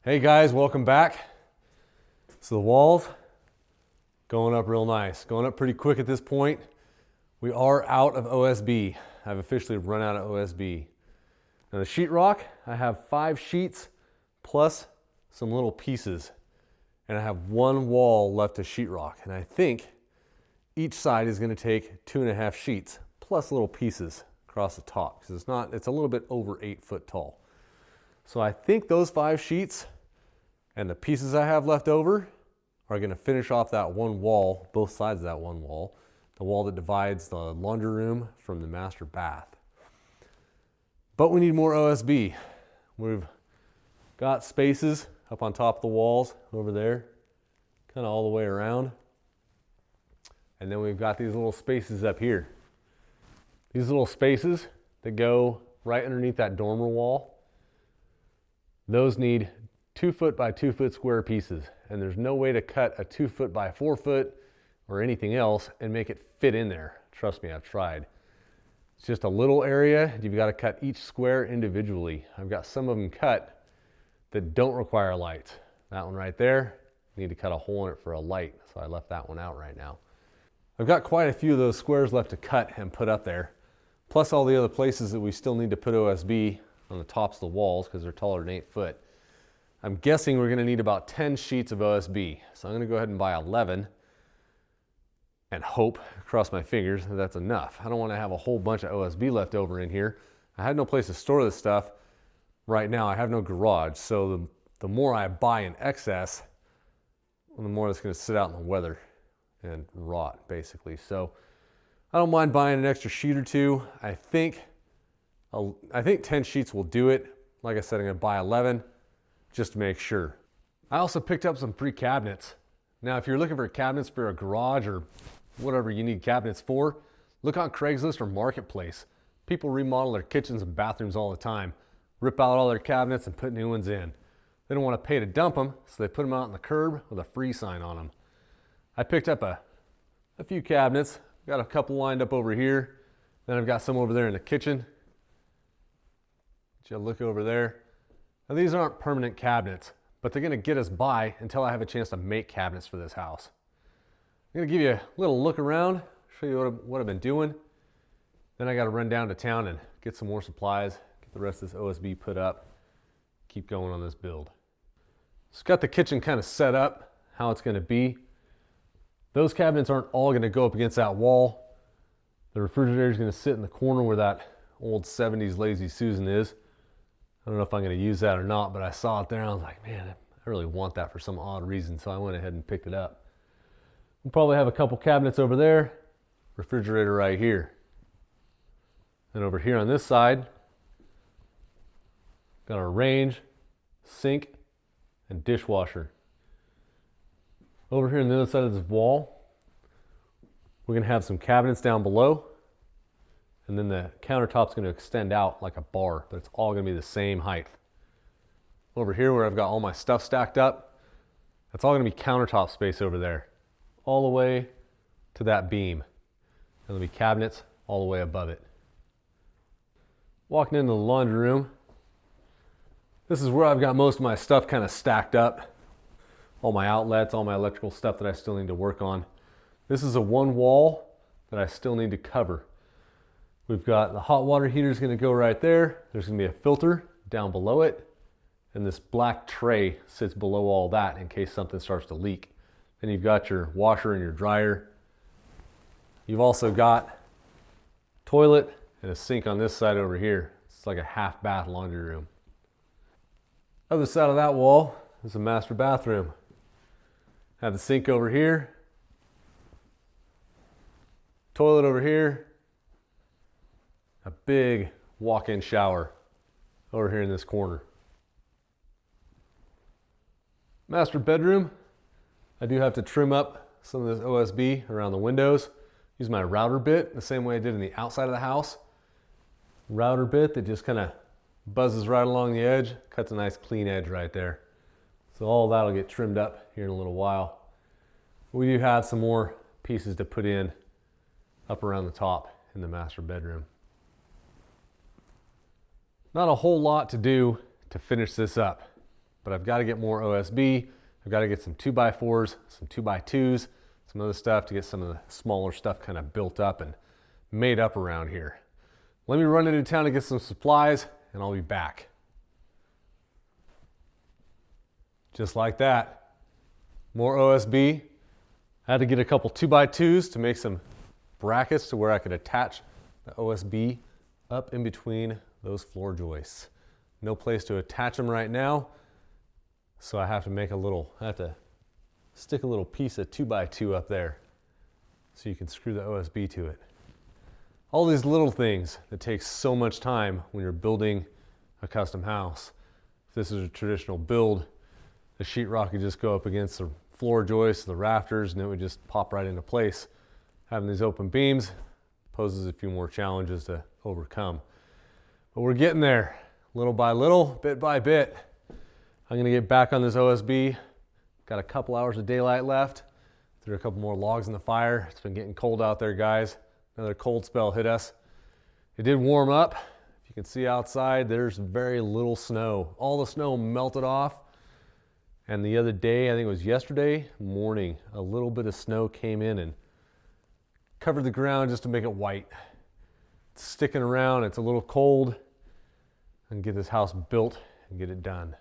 Hey guys, welcome back. So the walls going up real nice, going up pretty quick at this point. We are out of OSB. I've officially run out of OSB. Now the sheetrock, I have 5 sheets plus some little pieces. And I have 1 wall left to sheetrock. And I think each side is gonna take 2.5 sheets plus little pieces across the top. Because it's a little bit over 8 foot tall. So I think those 5 sheets and the pieces I have left over are gonna finish off that 1 wall, both sides of that 1 wall, the wall that divides the laundry room from the master bath. But we need more OSB. We've got spaces up on top of the walls over there, kind of all the way around. And then we've got these little spaces up here. These little spaces that go right underneath that dormer wall, those need 2 foot by 2 foot square pieces. And there's no way to cut a 2 foot by 4 foot or anything else and make it fit in there. Trust me, I've tried. It's just a little area. You've got to cut each square individually. I've got some of them cut that don't require lights. That one right there, I need to cut a hole in it for a light. So I left that one out right now. I've got quite a few of those squares left to cut and put up there. Plus all the other places that we still need to put OSB on the tops of the walls because they're taller than 8 foot. I'm guessing we're gonna need about 10 sheets of OSB. So I'm gonna go ahead and buy 11 and hope, cross my fingers, that that's enough. I don't wanna have a whole bunch of OSB left over in here. I had no place to store this stuff. Right now I have no garage. So the more I buy in excess, the more it's gonna sit out in the weather and rot basically. So I don't mind buying an extra sheet or 2. I think 10 sheets will do it. Like I said, I'm gonna buy 11 just to make sure. I also picked up some free cabinets. Now, if you're looking for cabinets for a garage or whatever you need cabinets for, look on Craigslist or Marketplace. People remodel their kitchens and bathrooms all the time, rip out all their cabinets and put new ones in. They don't want to pay to dump them, so they put them out on the curb with a free sign on them. I picked up a few cabinets, got a couple lined up over here, then I've got some over there in the kitchen. Just look over there. Now these aren't permanent cabinets, but they're gonna get us by until I have a chance to make cabinets for this house. I'm gonna give you a little look around, show you what I've been doing. Then I gotta run down to town and get some more supplies, get the rest of this OSB put up, keep going on this build. Just got the kitchen kind of set up, how it's gonna be. Those cabinets aren't all gonna go up against that wall. The refrigerator is gonna sit in the corner where that old 70s Lazy Susan is. I don't know if I'm going to use that or not, but I saw it there and I was like, man, I really want that for some odd reason. So I went ahead and picked it up. We'll probably have a couple cabinets over there, refrigerator right here. And over here on this side, got our range, sink, and dishwasher. Over here on the other side of this wall, we're going to have some cabinets down below. And then the countertop's going to extend out like a bar, but it's all going to be the same height. Over here where I've got all my stuff stacked up, that's all going to be countertop space over there, all the way to that beam. And there'll be cabinets all the way above it. Walking into the laundry room, this is where I've got most of my stuff kind of stacked up. All my outlets, all my electrical stuff that I still need to work on. This is a 1 wall that I still need to cover. We've got the hot water heater is going to go right there. There's going to be a filter down below it. And this black tray sits below all that in case something starts to leak. Then you've got your washer and your dryer. You've also got toilet and a sink on this side over here. It's like a half bath laundry room. Other side of that wall is a master bathroom. Have the sink over here. Toilet over here. A big walk-in shower over here in this corner. Master bedroom. I do have to trim up some of this OSB around the windows. Use my router bit the same way I did in the outside of the house. Router bit that just kind of buzzes right along the edge, cuts a nice clean edge right there. So all that'll get trimmed up here in a little while. We do have some more pieces to put in up around the top in the master bedroom. Not a whole lot to do to finish this up. but I've got to get more OSB. I've got to get some 2x4s, some 2x2s, some other stuff to get some of the smaller stuff kind of built up and made up around here. Let me run into town to get some supplies and I'll be back. Just like that, more OSB. I had to get a couple 2x2s to make some brackets to where I could attach the OSB up in between those floor joists. No place to attach them right now, so I have to stick a little piece of 2x2 up there so you can screw the OSB to it. All these little things that take so much time when you're building a custom house. If this is a traditional build, the sheetrock would just go up against the floor joists, the rafters, and it would just pop right into place. Having these open beams poses a few more challenges to overcome. But we're getting there, little by little, bit by bit. I'm gonna get back on this OSB. Got a couple hours of daylight left. Threw a couple more logs in the fire. It's been getting cold out there, guys. Another cold spell hit us. It did warm up. If you can see outside, there's very little snow. All the snow melted off. And the other day, I think it was yesterday morning, a little bit of snow came in and covered the ground just to make it white. It's sticking around, it's a little cold. I can get this house built and get it done.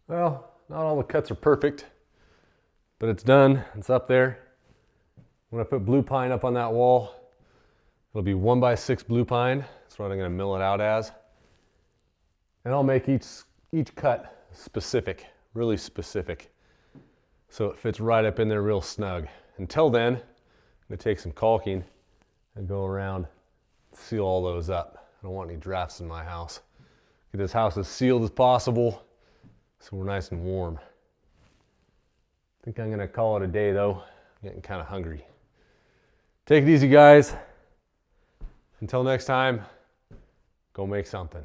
Well, not all the cuts are perfect, but it's done, it's up there. When I put blue pine up on that wall, it'll be 1x6 blue pine. That's what I'm gonna mill it out as. And I'll make each cut specific, really specific, so it fits right up in there real snug. Until then, I'm gonna take some caulking and go around, seal all those up. I don't want any drafts in my house. Get this house as sealed as possible so we're nice and warm. I think I'm gonna call it a day though. I'm getting kind of hungry. Take it easy, guys. Until next time, go make something.